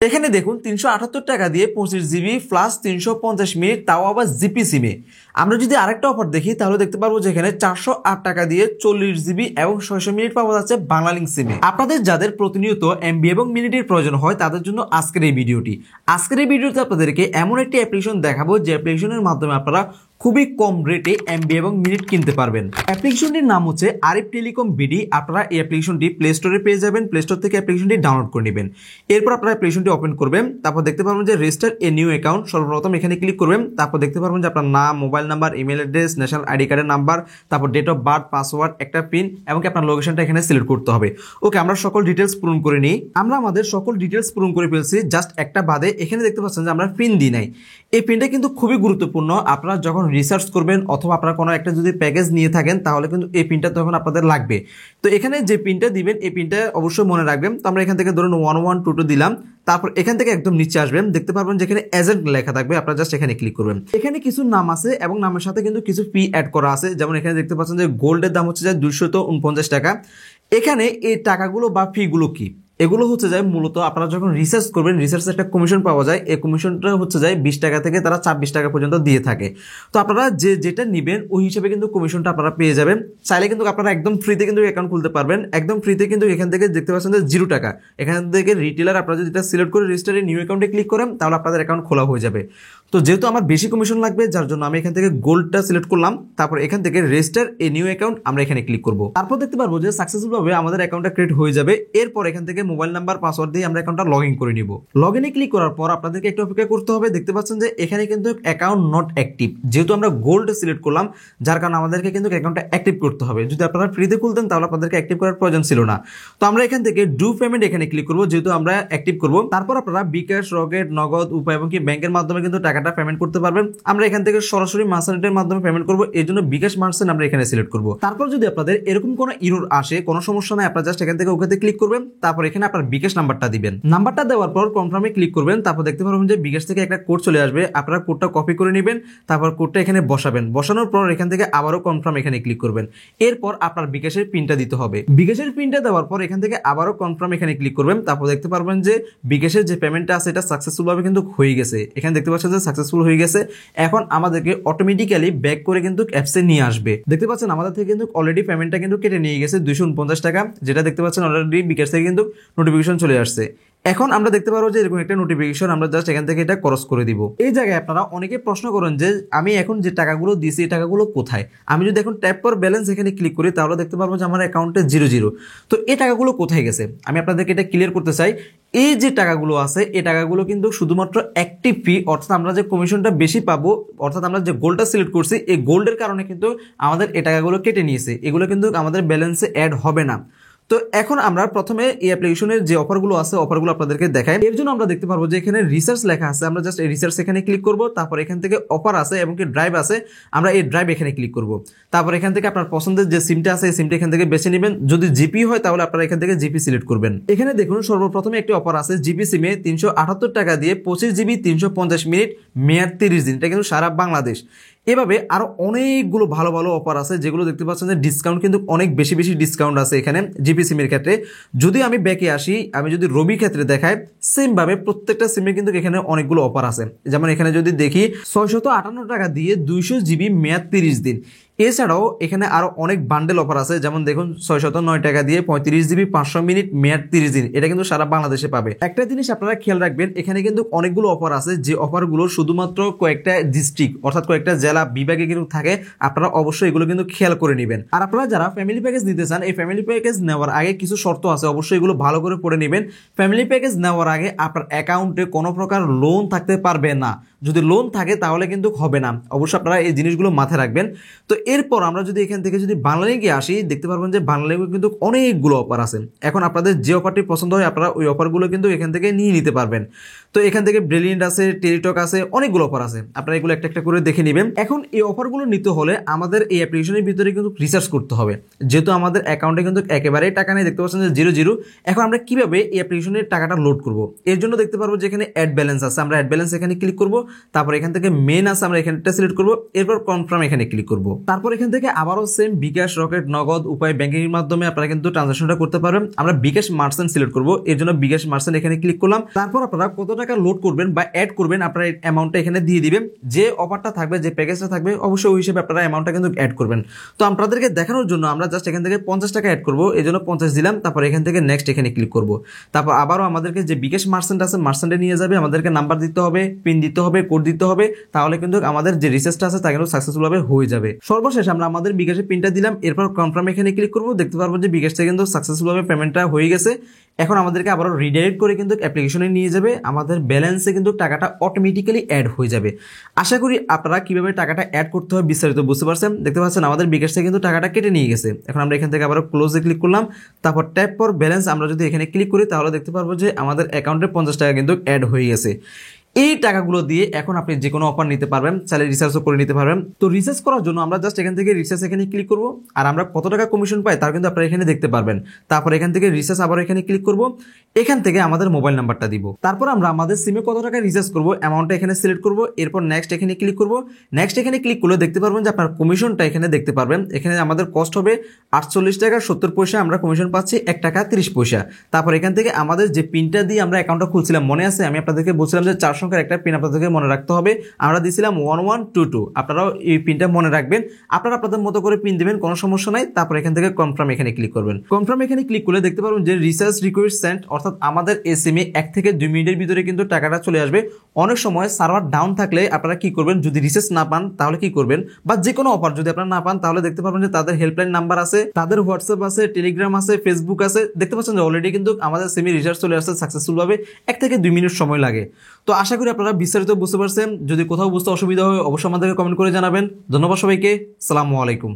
এখানে দেখুন 378 টাকা দিয়ে 25 জিবি প্লাস 350 মিনিট, তাও আবার জিপি সিমে। আমরা যদি আরেকটা অফার দেখি তাহলে দেখতে পারবো যে এখানে 408 টাকা দিয়ে 40 জিবি এবং 600 মিনিট পাওয়া যাচ্ছে বাংলালিংক সিমে। আপনাদের যাদের প্রতিনিয়ত এমবি এবং মিনিটের প্রয়োজন হয় তাদের জন্য আজকের এই ভিডিওটি। আজকের এই ভিডিওতে আপনাদেরকে এমন একটি অ্যাপ্লিকেশন দেখাবো যে অ্যাপ্লিকেশনের মাধ্যমে আপনারা খুবই কম রেটে এমবি এবং মিনিট কিনতে পারবেন। অ্যাপ্লিকেশনটির নাম হচ্ছে আরিফ টেলিকম বিডি। আপনারা এই অ্যাপ্লিকেশনটি প্লে স্টোরে পেয়ে যাবেন, প্লে স্টোর থেকে অ্যাপ্লিকেশনটি ডাউনলোড করে নেবেন। এরপর আপনারা অ্যাপ্লিকেশনটি ওপেন করবেন, তারপর দেখতে পারবেন যে রেজিস্টার এ নিউ অ্যাকাউন্ট, সর্বপ্রথম এখানে ক্লিক করবেন। তারপর দেখতে পারবেন যে আপনার নাম, mobile number, email address, national ID কার্ডের নাম্বার, তারপর ডেট অফ বার্থ, পাসওয়ার্ড, একটা পিন এবং আপনার লোকেশনটা এখানে সিলেক্ট করতে হবে। ওকে, আমরা সকল ডিটেলস পূরণ করে নিই। আমরা আমাদের সকল ডিটেলস পূরণ করে ফেলছি, জাস্ট একটা বাদে এখানে দেখতে পাচ্ছেন যে আমরা পিন দিই নাই। এই পিনটা কিন্তু খুবই গুরুত্বপূর্ণ। আপনারা যখন রিসার্চ করবেন অথবা আপনারা কোনো একটা যদি প্যাকেজ নিয়ে থাকেন তাহলে কিন্তু এই পিনটা তখন আপনাদের লাগবে। তো এখানে যে পিনটা দিবেন এই পিনটা অবশ্যই মনে রাখবেন। তো আমরা এখান থেকে ধরুন 1122 দিলাম। তারপর এখান থেকে একদম নিচে আসবেন, দেখতে পারবেন যে এখানে এজেন্ট লেখা থাকবে, আপনারা জাস্ট এখানে ক্লিক করবেন। এখানে কিছু নাম আছে এবং নামের সাথে কিন্তু কিছু ফি অ্যাড করা আছে। যেমন এখানে দেখতে পাচ্ছেন যে গোল্ডের দাম হচ্ছে যে 249 টাকা। এখানে এই টাকাগুলো বা ফিগুলো কি, এগুলো হচ্ছে যায় মূলত আপনারা যখন রিসার্চ করবেন, রিসার্চে একটা কমিশন পাওয়া যায়। এই কমিশনটা হচ্ছে যায় 20 টাকা থেকে তারা 26 টাকা পর্যন্ত দিয়ে থাকে। তো আপনারা যেটা নেবেন ওই হিসেবে কিন্তু কমিশনটা আপনারা পেয়ে যাবেন। চাইলে কিন্তু আপনারা একদম ফ্রিতে কিন্তু অ্যাকাউন্ট খুলতে পারবেন, একদম ফ্রিতে। কিন্তু এখান থেকে দেখতে পাচ্ছেন যে 0 টাকা। এখান থেকে রিটেলার আপনারা যদি এটা সিলেক্ট করে রেজিস্টারে নিউ অ্যাকাউন্টে ক্লিক করেন তাহলে আপনাদের অ্যাকাউন্ট খোলা হয়ে যাবে। তো যেহেতু আমার বেশি কমিশন লাগবে যার জন্য আমি এখান থেকে গোল্ডটা সিলেক্ট করলাম। তারপর এখান থেকে রেজিস্টার এ নিউ অ্যাকাউন্ট আমরা এখানে ক্লিক করব। তারপর দেখতে পারবো যে সাকসেসফুল ভাবে আমাদের অ্যাকাউন্টটা ক্রিয়েট হয়ে যাবে। এরপর এখান থেকে মোবাইল নাম্বার, পাসওয়ার্ড দিয়ে আমরা অ্যাকাউন্টটা লগ ইন করে নিব। লগ ইনে ক্লিক করার পর আপনাদেরকে একটু অপেক্ষা করতে হবে। দেখতে পাচ্ছেন যে এখানে কিন্তু অ্যাকাউন্ট নট অ্যাক্টিভ, যেহেতু আমরা গোল্ড সিলেক্ট করলাম যার কারণে আমাদেরকে কিন্তু অ্যাকাউন্টটা অ্যাক্টিভ করতে হবে। যদি আপনারা ফ্রিতে খুলতেন তাহলে আপনাদেরকে অ্যাক্টিভ করার প্রয়োজন ছিল না। তো আমরা এখান থেকে ডু পেমেন্ট এখানে ক্লিক করব, যেহেতু আমরা অ্যাক্টিভ করব। তারপর আপনারা বিকাশ, রকেট, নগদ, উপায় এবং কি ব্যাংকের মাধ্যমে কিন্তু টাকাটা পেমেন্ট করতে পারবেন। আমরা এখান থেকে সরাসরি মার্চেন্টের মাধ্যমে পেমেন্ট করব, এই জন্য বিকাশ মার্চেন্ট আমরা এখানে সিলেক্ট করব। তারপর যদি আপনাদের এরকম কোনো এরর আসে, কোনো সমস্যা নাই, আপনারা জাস্ট এখান থেকে ওকেতে ক্লিক করবেন। তারপর এখানে আপনার বিকাশ নাম্বারটা দিবেন। নাম্বারটা দেওয়ার পর কনফার্মে ক্লিক করবেন। তারপর দেখতে পারবেন যে বিকাশ থেকে একটা কোড চলে আসবে, আপনারা কোডটা কপি করে নেবেন। তারপর কোডটা এখানে বসাবেন, বসানোর পর এখান থেকে আবারও কনফার্ম এখানে ক্লিক করবেন। এরপর আপনার বিকাশের পিনটা দিতে হবে। বিকাশের পিনটা দেওয়ার পর এখান থেকে আবারও কনফার্ম এখানে ক্লিক করবেন। তারপর দেখতে পারবেন যে বিকাশের যে পেমেন্টটা আছে এটা সাকসেসফুল ভাবে কিন্তু হয়ে গেছে। এখানে দেখতে পাচ্ছেন যে সাকসেসফুল হয়ে গেছে। এখন আমাদেরকে অটোমেটিক্যালি ব্যাক করে কিন্তু অ্যাপসে নিয়ে আসবে। দেখতে পাচ্ছেন আমাদের থেকে কিন্তু অলরেডি পেমেন্টটা কিন্তু কেটে নিয়ে গেছে 249 টাকা, যেটা দেখতে পাচ্ছেন অলরেডি বিকাশ থেকে কিন্তু নোটিফিকেশন চলে আসছে। এখন আমরা দেখতে পারবো যে এরকম একটা নোটিফিকেশন, আমরা জাস্ট এখান থেকে এটা ক্রস করে দিব। এই জায়গায় আপনারা অনেকে প্রশ্ন করেন যে আমি এখন যে টাকাগুলো দিয়েছি এই টাকাগুলো কোথায়। আমি যদি এখন ট্যাপ ফর ব্যালেন্স এখানে ক্লিক করি তাহলে দেখতে পারবো যে আমার অ্যাকাউন্টে 0 তো এই টাকাগুলো কোথায় গেছে আমি আপনাদেরকে এটা ক্লিয়ার করতে চাই। এই যে টাকাগুলো আছে এই টাকাগুলো কিন্তু শুধুমাত্র অ্যাক্টিভ ফি, অর্থাৎ আমরা যে কমিশনটা বেশি পাবো, অর্থাৎ আমরা যে গোল্ডটা সিলেক্ট করছি এই গোল্ডের কারণে কিন্তু আমাদের এই টাকাগুলো কেটে নিয়েছে। এগুলো কিন্তু আমাদের ব্যালেন্সে অ্যাড হবে না। তো এখন আমরা প্রথমে এই অ্যাপ্লিকেশনের যে অফারগুলো আছে অফারগুলো আপনাদেরকে দেখাই। এর জন্য আমরা দেখতে পারবো যে এখানে রিসার্চ লেখা আছে, আমরা জাস্ট এই রিসার্চ এখানে ক্লিক করব। তারপর এখান থেকে অফার আছে এবং কি ড্রাইভ আছে, আমরা এই ড্রাইভ এখানে ক্লিক করব। তারপর এখান থেকে আপনার পছন্দের যে সিমটা আছে এই সিমটা এখান থেকে বেছে নেবেন। যদি জিপি হয় তাহলে আপনারা এখান থেকে জিপি সিলেক্ট করবেন। এখানে দেখুন সর্বপ্রথমে একটি অফার আছে জিপি সিমে 378 টাকা দিয়ে 25 জিবি 350 মিনিট, মেয়াদ 30 দিন। এটা কিন্তু সারা বাংলাদেশ। এভাবে আরো অনেকগুলো ভালো ভালো অফার আছে যেগুলো দেখতে পাচ্ছেন যে ডিসকাউন্ট কিন্তু অনেক বেশি বেশি ডিসকাউন্ট আছে এখানে জিপি সিমের ক্ষেত্রে। যদি আমি ব্যাকে আসি, আমি যদি রবি ক্ষেত্রে দেখাই, সেম ভাবে প্রত্যেকটা সিমে কিন্তু এখানে অনেকগুলো অফার আছে। যেমন এখানে যদি দেখি 658 টাকা দিয়ে 200 জিবি, মেয়াদ 30 দিন। এছাড়াও এখানে আরো অনেক বান্ডেল অফার আছে। যেমন দেখুন 609 টাকা দিয়ে 35 জিবি 500 মিনিট, মেয়াদ 30 দিন। এটা কিন্তু সারা বাংলাদেশে পাবে। একটা জিনিস আপনারা খেয়াল রাখবেন, এখানে কিন্তু অনেকগুলো অফার আছে যে অফারগুলো শুধুমাত্র কয়েকটা ডিস্ট্রিক্ট অর্থাৎ কয়েকটা জেলা বিভাগে কিন্তু থাকে। আপনারা অবশ্যই এগুলো কিন্তু খেয়াল করে নেবেন। আর আপনারা যারা ফ্যামিলি প্যাকেজ নিতে চান, এই ফ্যামিলি প্যাকেজ নেওয়ার আগে কিছু শর্ত আছে, অবশ্যই এগুলো ভালো করে পড়ে নেবেন। ফ্যামিলি প্যাকেজ নেওয়ার আগে আপনার অ্যাকাউন্টে কোনো প্রকার লোন থাকতে পারবে না। যদি লোন থাকে তাহলে কিন্তু হবে না। অবশ্যই আপনারা এই জিনিসগুলো মাথায় রাখবেন। তো এরপর আমরা যদি এখান থেকে যদি বাংলালিংকে আসি, দেখতে পারবেন যে বাংলালিংকে কিন্তু অনেকগুলো অফার আছে। এখন আপনাদের যে অফারটি পছন্দ হয় আপনারা ওই অফারগুলো কিন্তু এখান থেকে নিয়ে নিতে পারবেন। তো এখান থেকে ব্রিলিয়েন্ট আছে, টেলিটক আছে, অনেকগুলো অফার আছে। আপনারা এগুলো একটা একটা করে দেখে নেবেন। এখন এই অফারগুলো নিতে হলে আমাদের এই অ্যাপ্লিকেশনের ভিতরে কিন্তু রিসার্চ করতে হবে, যেহেতু আমাদের অ্যাকাউন্টে কিন্তু একেবারেই টাকা নেই। দেখতে পাচ্ছেন যে 0 এখন আমরা কিভাবে এই অ্যাপ্লিকেশনের টাকাটা লোড করব, এর জন্য দেখতে পারবো যে এখানে অ্যাড ব্যালেন্স আছে। আমরা অ্যাড ব্যালেন্স এখানে ক্লিক করব। তারপর এখান থেকে মেন আছে আমরা এখানটা সিলেক্ট করব, এরপর কনফার্ম এখানে ক্লিক করব। তারপর এখান থেকে আবারও সেম বিকাশ, রকেট, নগদ, উপায়, ব্যাংকিং এর মাধ্যমে আপনারা কিন্তু ট্রানজাকশনটা করতে পারবেন। আমরা বিকাশ মার্চেন্ট সিলেক্ট করব, এর জন্য বিকাশ মার্চেন্ট এখানে ক্লিক করলাম। তারপর আপনারা কত টাকা লোড করবেন বা অ্যাড করবেন আপনারা অ্যামাউন্টটা এখানে দিয়ে দিবেন। যে অফারটা থাকবে, যে প্যাকেজটা থাকবে, অবশ্যই ওই হিসেবে আপনারা অ্যামাউন্টটা কিন্তু অ্যাড করবেন। তো আপনাদেরকে দেখানোর জন্য আমরা জাস্ট এখান থেকে 50 টাকা অ্যাড করব, এই জন্য 50 দিলাম। তারপর এখান থেকে নেক্সট এখানে ক্লিক করব। তারপর আবারও আমাদেরকে যে বিকাশ মার্চেন্ট আছে মার্চেন্টে নিয়ে যাবে, আমাদেরকে নাম্বার দিতে হবে, পিন দিতে হবে, কোড দিতে হবে, তাহলে কিন্তু আমাদের যে রিচার্জটা আছে তা কিন্তু সাকসেসফুল ভাবে হয়ে যাবে। সর্বশেষ আমরা আমাদের বিকাশের পিনটা দিলাম, এরপর কনফার্ম এখানে ক্লিক করব। দেখতে পারবো যে বিকাশ থেকে কিন্তু সাকসেসফুল ভাবে পেমেন্টটা হয়ে গেছে। এখন আমাদেরকে আবারও রিডাইরেক্ট করে কিন্তু অ্যাপ্লিকেশনে নিয়ে যাবে, আমাদের ব্যালেন্সে কিন্তু টাকাটা অটোমেটিক্যালি অ্যাড হয়ে যাবে। আশা করি আপনারা কিভাবে টাকাটা অ্যাড করতে হয় বিস্তারিত বুঝতে পারছেন। দেখতে পাচ্ছেন আমাদের বিকাশ থেকে কিন্তু টাকাটা কেটে নিয়ে গেছে। এখন আমরা এখান থেকে আবারও ক্লোজে ক্লিক করলাম, তারপর ট্যাপ ফর ব্যালেন্স আমরা যদি এখানে ক্লিক করি তাহলে দেখতে পারবো যে আমাদের অ্যাকাউন্টে 50 টাকা কিন্তু অ্যাড হয়ে গেছে। এই টাকাগুলো দিয়ে এখন আপনি যে কোনো অফার নিতে পারবেন, চাইলে রিচার্জও করে নিতে পারবেন। তো রিচার্জ করার জন্য আমরা জাস্ট এখান থেকে রিচার্জ এখানে ক্লিক করব, আর আমরা কত টাকা কমিশন পাই তার কিন্তু আপনারা এখানে দেখতে পারবেন। তারপর এখান থেকে রিচার্জ আবার এখানে ক্লিক করব, এখান থেকে আমাদের মোবাইল নাম্বারটা দিব। তারপর আমরা আমাদের সিমে কত টাকা রিচার্জ করব অ্যামাউন্টটা এখানে সিলেক্ট করব, এরপর নেক্সট এখানে ক্লিক করব। নেক্সট এখানে ক্লিক করলে দেখতে পারবেন যে আপনার কমিশনটা এখানে দেখতে পারবেন। এখানে আমাদের কস্ট হবে 48 টাকা 70 পয়সা, আমরা কমিশন পাচ্ছি 1 টাকা 30 পয়সা। তারপর এখান থেকে আমাদের যে পিনটা দিয়ে আমরা অ্যাকাউন্টটা খুলছিলাম মনে আছে, আমি আপনাদেরকে বলছিলাম যে 4 সংখ্যার একটা পিন আপনাদের মনে রাখতে হবে। আমরা দিয়েছিলাম 1122, আপনারাও এই পিনটা মনে রাখবেন। আপনারা আপনাদের মতো করে পিন দিবেন, কোনো সমস্যা নাই। তারপর এখান থেকে কনফার্ম এখানে ক্লিক করবেন। কনফার্ম এখানে ক্লিক করলে দেখতে পারবেন যে রিচার্জ রিকোয়েস্ট সেন্ট, অর্থাৎ আমাদের এসএমএ 1 থেকে 2 মিনিটের ভিতরে কিন্তু টাকাটা চলে আসবে। অনেক সময় সার্ভার ডাউন থাকলে আপনারা কি করবেন, যদি রিচার্জ না পান তাহলে কি করবেন, বা যে কোনো অফার যদি আপনারা না পান তাহলে দেখতে পারবেন যে তাদের হেল্পলাইন নাম্বার আছে, তাদের হোয়াটসঅ্যাপ আছে, টেলিগ্রাম আছে, ফেসবুক আছে। দেখতে পাচ্ছেন যে অলরেডি কিন্তু আমাদের সেমি রিচার্জ চলে আসছে সাকসেসফুল ভাবে, 1 থেকে 2 মিনিট সময় লাগে। তো আশা করি আপনারা বিস্তারিত বুঝতে পারছেন। যদি কোথাও বুঝতে অসুবিধা হয় অবশ্যই আমাদেরকে কমেন্ট করে জানাবেন। ধন্যবাদ সবাইকে, আসসালামু আলাইকুম।